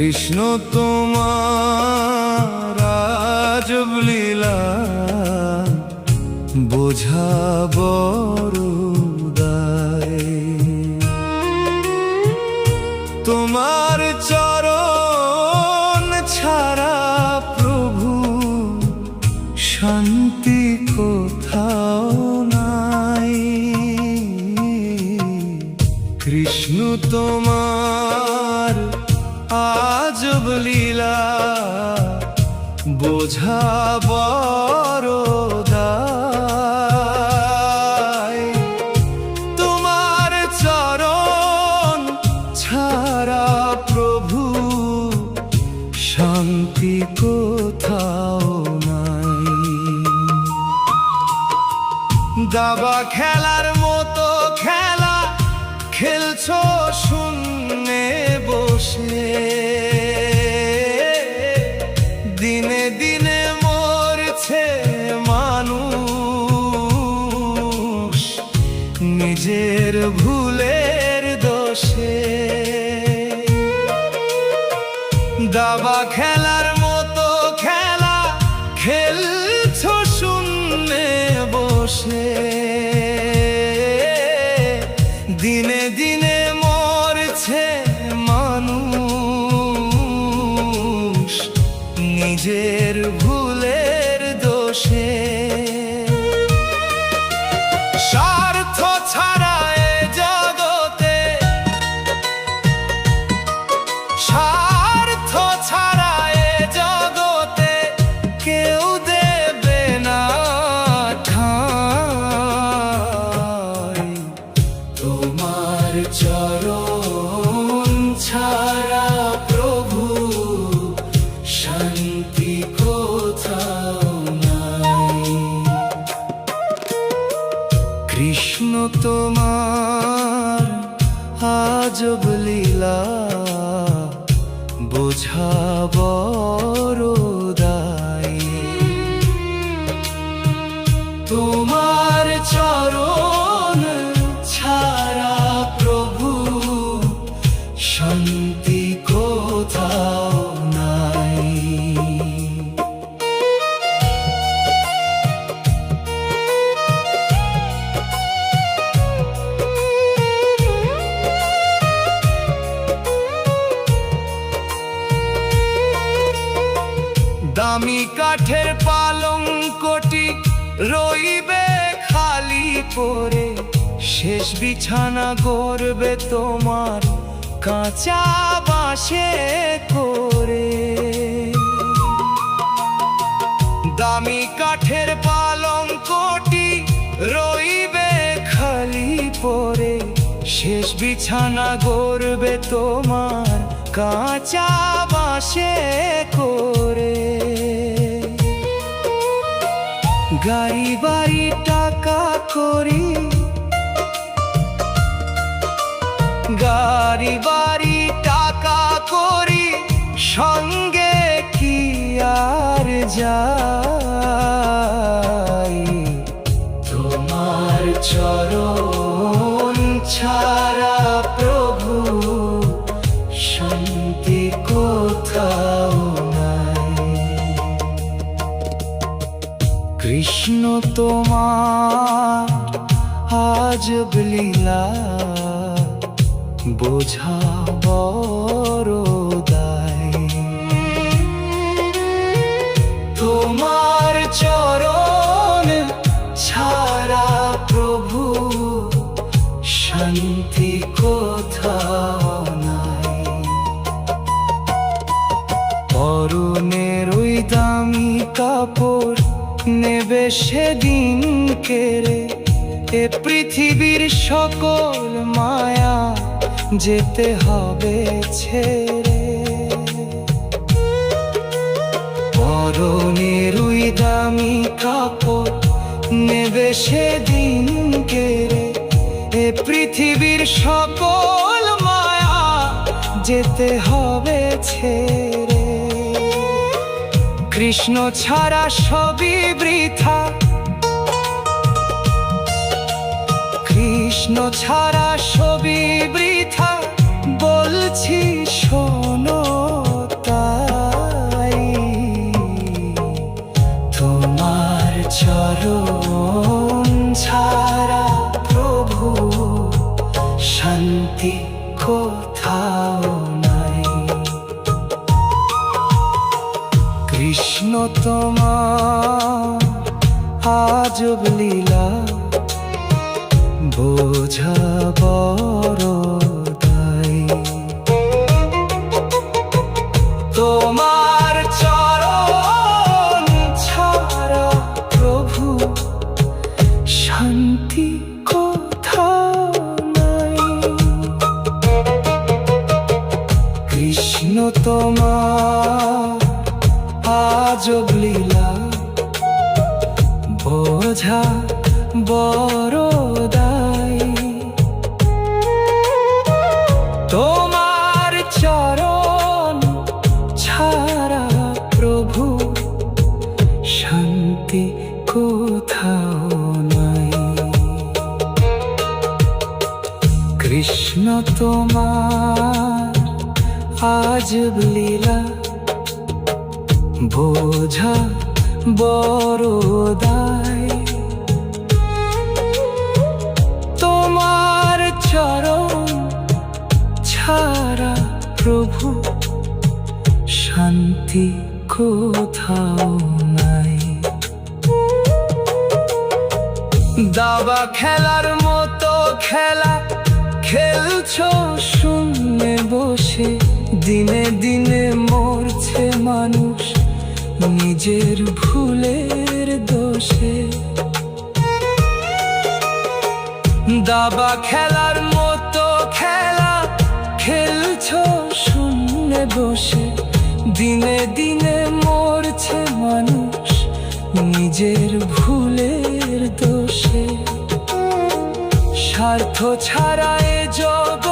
কৃষ্ণ তোমার আজব লীলা বোঝা বড় দায়। তোমার চরণ ছাড়া প্রভু শান্তি কোথাও নাই। কৃষ্ণ তোমার আজব লীলা বোঝা বড় দায়। তোমার চরণ ছাড়া প্রভু শান্তি কোথাও নাই। দাবা খেলার মতো খেলা খেলছো শূন্যে বসে। দিনে দিনে মরছে মানুষ নিজের ভুলের দোষে। দাবা খেলার মতো খেলা খেলছো শূন্যে বসে। দিনে দিনে মরছে মানুষ নিজের ভুলের দোষে। স্বার্থ ছাড়া এ জগতে, স্বার্থ ছাড়া এ জগতে কেউ দেবে না ঠাঁই। তোমার চরণ ছাড়া প্রভু শান্তি কোথাও নাই। কৃষ্ণ তোমার আজব লীলা বোঝা বড় দায়। তোমার চরণ ছাড়া প্রভু শান্তি কোথাও নাই। দামি কাঠের পালঙ্কটি রইবে খালি পড়ে। শেষ বিছানা গড়বে তোমার কাঁচা বাঁশে করে। দামি কাঠের পালঙ্কটি রইবে খালি পড়ে। শেষ বিছানা গড়বে তোমার কাঁচা বাঁশে করে। গাড়ি বাড়ি টাকা করি, গাড়ি বাড়ি টাকা করি সঙ্গে কি আর যাই। তোমার চরণ ছাড়া প্রভু শান্তি কোথাও নাই। কৃষ্ণ তোমার আজব লীলা বোঝা বড় দায়। তোমার চরণ ছাড়া প্রভু শান্তি কোথাও নাই। পরনের ওই দামি কাপড় নেবে সেদিন কেড়ে। এ পৃথিবীর সকল মায়া যেতে হবে ছেড়ে। পরনের ওই দামি কাপড় নেবে সেদিন কেড়ে। এ পৃথিবীর সকল মায়া যেতে হবে ছেড়ে। কৃষ্ণ ছাড়া সবই বৃথা, কৃষ্ণ ছাড়া সবই বৃথা বলছি শোনো শান্তি কোথাও নাই। কৃষ্ণ তোমার আজব লীলা বোঝা বড় দায়। তোমার চরণ ছাড়া প্রভু শান্তি কোথাও নাই। কৃষ্ণ তোমার আজব লীলা বোঝা বড় দায়। তোমার চরণ ছাড়া প্রভু শান্তি কোথাও নাই। কৃষ্ণ তোমার আজব লীলা বোঝা বড় দায়। তোমার চরণ ছাড়া প্রভু শান্তি কোথাও নাই। দাবা খেলার মতো খেলা খেলছো শূন্যে বসে, দিনে দিনে মরছে মানুষ নিজের ভুলের দোষে। দাবা খেলার মতো খেলা খেলছো শূন্যে বসে, দিনে দিনে মরছে মানুষ নিজের ভুলের দোষে। স্বার্থ ছাড়া এ জগৎ